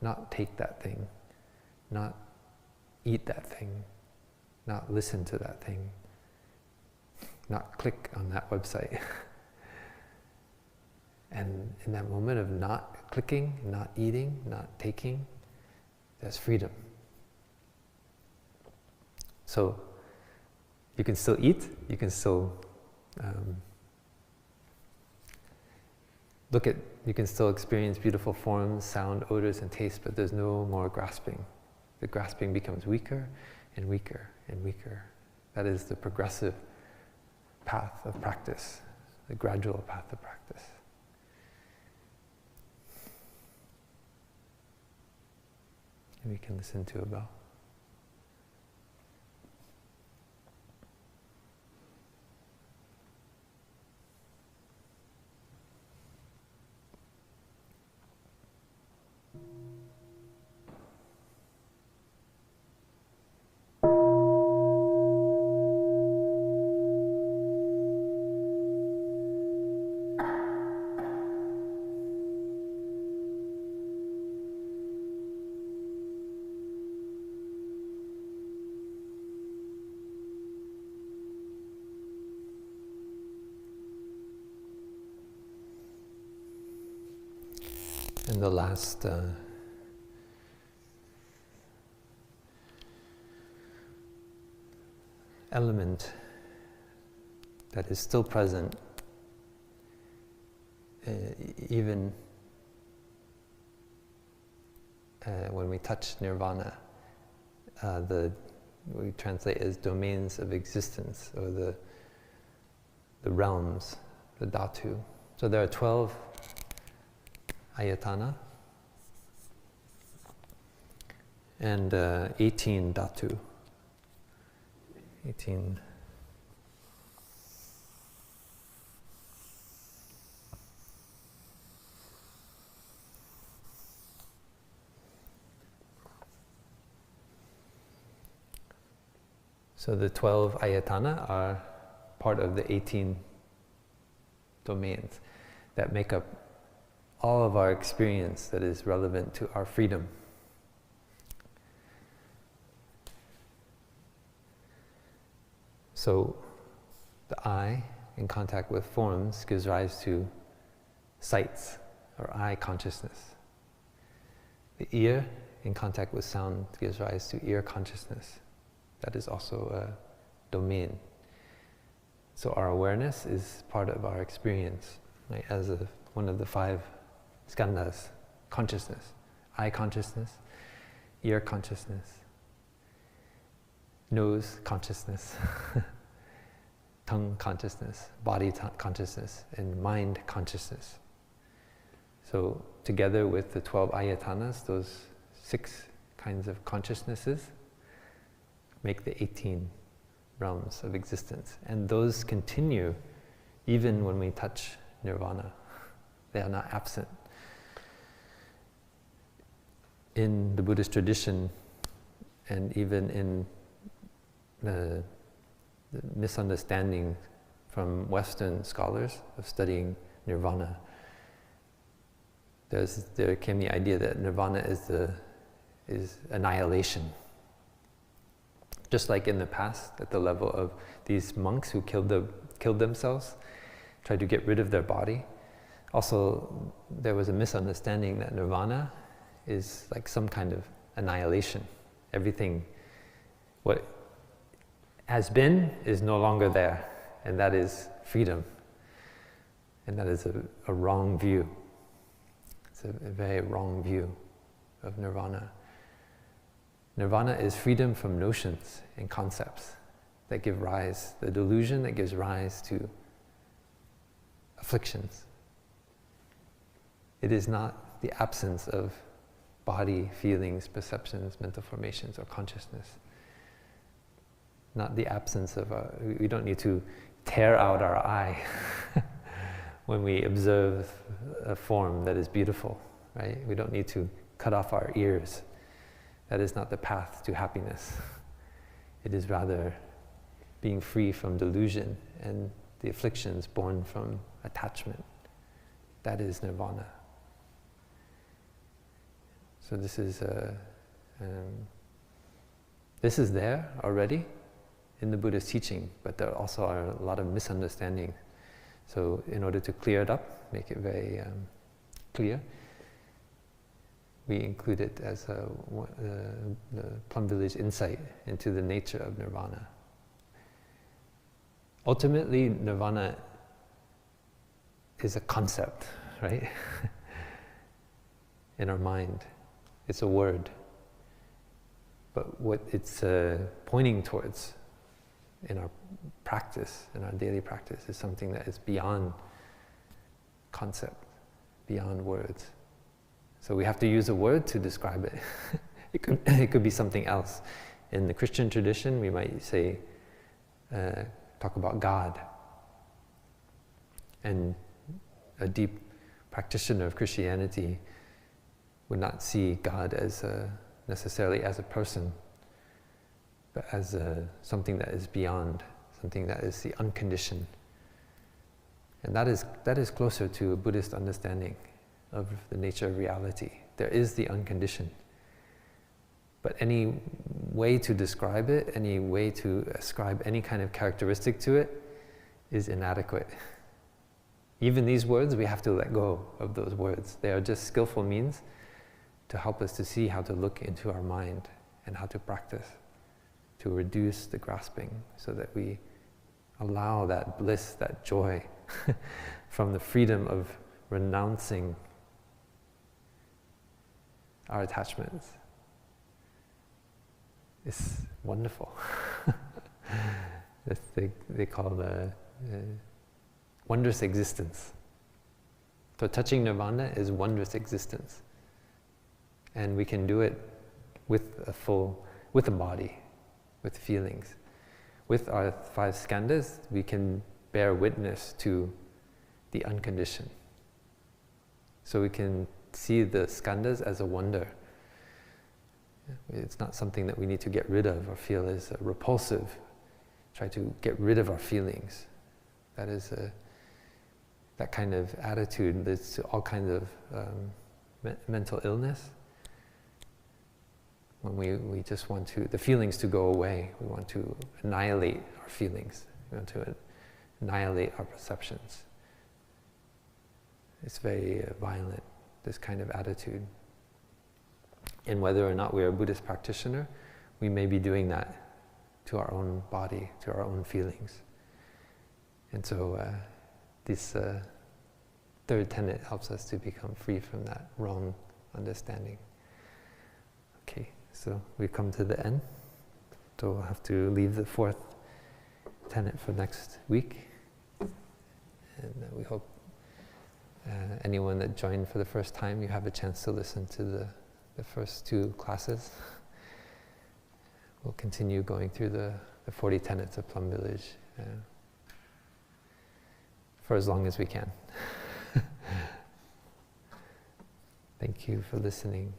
not take that thing, not eat that thing, not listen to that thing, not click on that website. And in that moment of not clicking, not eating, not taking, there's freedom. So you can still eat, you can still you can still experience beautiful forms, sound, odors, and taste, but there's no more grasping. The grasping becomes weaker and weaker and weaker. That is the progressive path of practice, the gradual path of practice. And we can listen to a bell. And the last element that is still present, even when we touch Nirvana, we translate as domains of existence, or the realms, the dhatu. So there are 12 ayatana and 18 dhatu. 18. So the 12 ayatana are part of the 18 domains that make up all of our experience that is relevant to our freedom. So the eye, in contact with forms, gives rise to sights, or eye consciousness. The ear, in contact with sound, gives rise to ear consciousness. That is also a domain. So our awareness is part of our experience, right? As one of the 5 skandhas, consciousness, eye consciousness, ear consciousness, nose consciousness, tongue consciousness, body consciousness, and mind consciousness. So together with the 12 ayatanas, those 6 kinds of consciousnesses make the 18 realms of existence. And those continue even when we touch Nirvana. They are not absent. In the Buddhist tradition, and even in the misunderstanding from Western scholars of studying Nirvana, there came the idea that Nirvana is annihilation. Just like in the past, at the level of these monks who killed themselves, tried to get rid of their body. Also, there was a misunderstanding that Nirvana is like some kind of annihilation. Everything, what has been is no longer there, and that is freedom. And that is a wrong view. It's a very wrong view of Nirvana. Nirvana is freedom from notions and concepts that give rise, the delusion that gives rise to afflictions. It is not the absence of body, feelings, perceptions, mental formations, or consciousness. Not the absence of we don't need to tear out our eye when we observe a form that is beautiful, right? We don't need to cut off our ears. That is not the path to happiness. It is rather being free from delusion and the afflictions born from attachment. That is Nirvana. So this is This is there already in the Buddha's teaching, but there also are a lot of misunderstandings. So in order to clear it up, make it very clear, we include it as the Plum Village insight into the nature of Nirvana. Ultimately, Nirvana is a concept, right? In our mind. It's a word. But what it's pointing towards in our practice, in our daily practice, is something that is beyond concept, beyond words. So we have to use a word to describe it. It could be something else. In the Christian tradition, we might say, talk about God. And a deep practitioner of Christianity would not see God as necessarily as a person, but as something that is beyond, something that is the unconditioned. And that is closer to a Buddhist understanding of the nature of reality. There is the unconditioned. But any way to describe it, any way to ascribe any kind of characteristic to it is inadequate. Even these words, we have to let go of those words. They are just skillful means to help us to see how to look into our mind and how to practice, to reduce the grasping so that we allow that bliss, that joy from the freedom of renouncing our attachments. It's wonderful. They call the wondrous existence. So touching Nirvana is wondrous existence. And we can do it with a body, with feelings. With our 5 skandhas, we can bear witness to the unconditioned. So we can see the skandhas as a wonder. It's not something that we need to get rid of or feel is repulsive. Try to get rid of our feelings. That is that kind of attitude leads to all kinds of mental illness. When we just want the feelings to go away, we want to annihilate our feelings, we want to annihilate our perceptions. It's very violent, this kind of attitude. And whether or not we're a Buddhist practitioner, we may be doing that to our own body, to our own feelings. And so this third tenet helps us to become free from that wrong understanding. Okay, so we've come to the end. So we'll have to leave the 4th tenet for next week. And we hope anyone that joined for the first time, you have a chance to listen to the first 2 classes. We'll continue going through the 40 tenets of Plum Village for as long as we can. Thank you for listening.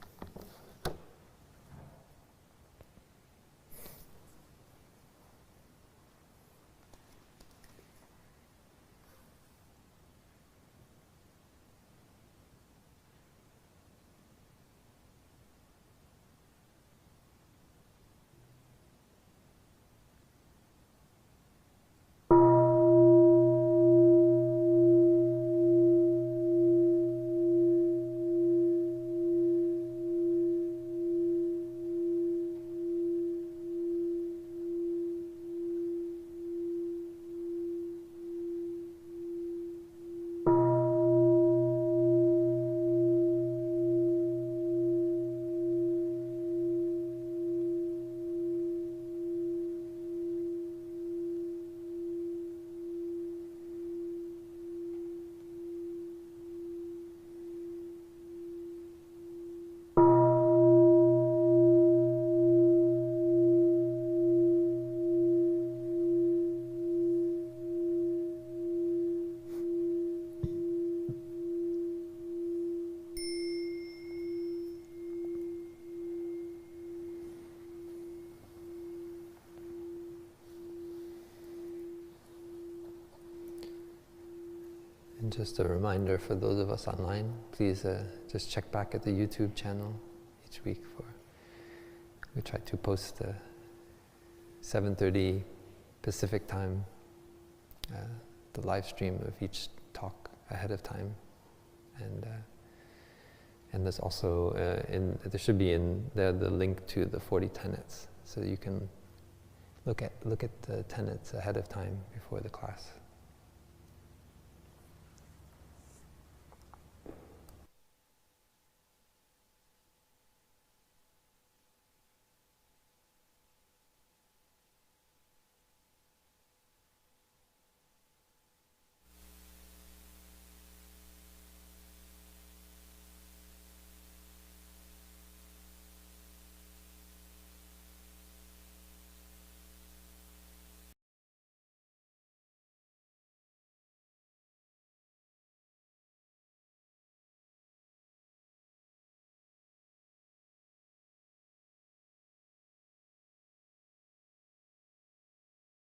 And just a reminder for those of us online, please just check back at the YouTube channel each week. We try to post 7:30 Pacific time, the live stream of each talk ahead of time, and there's also there should be in there the link to the 40 tenets, so you can look at the tenets ahead of time before the class.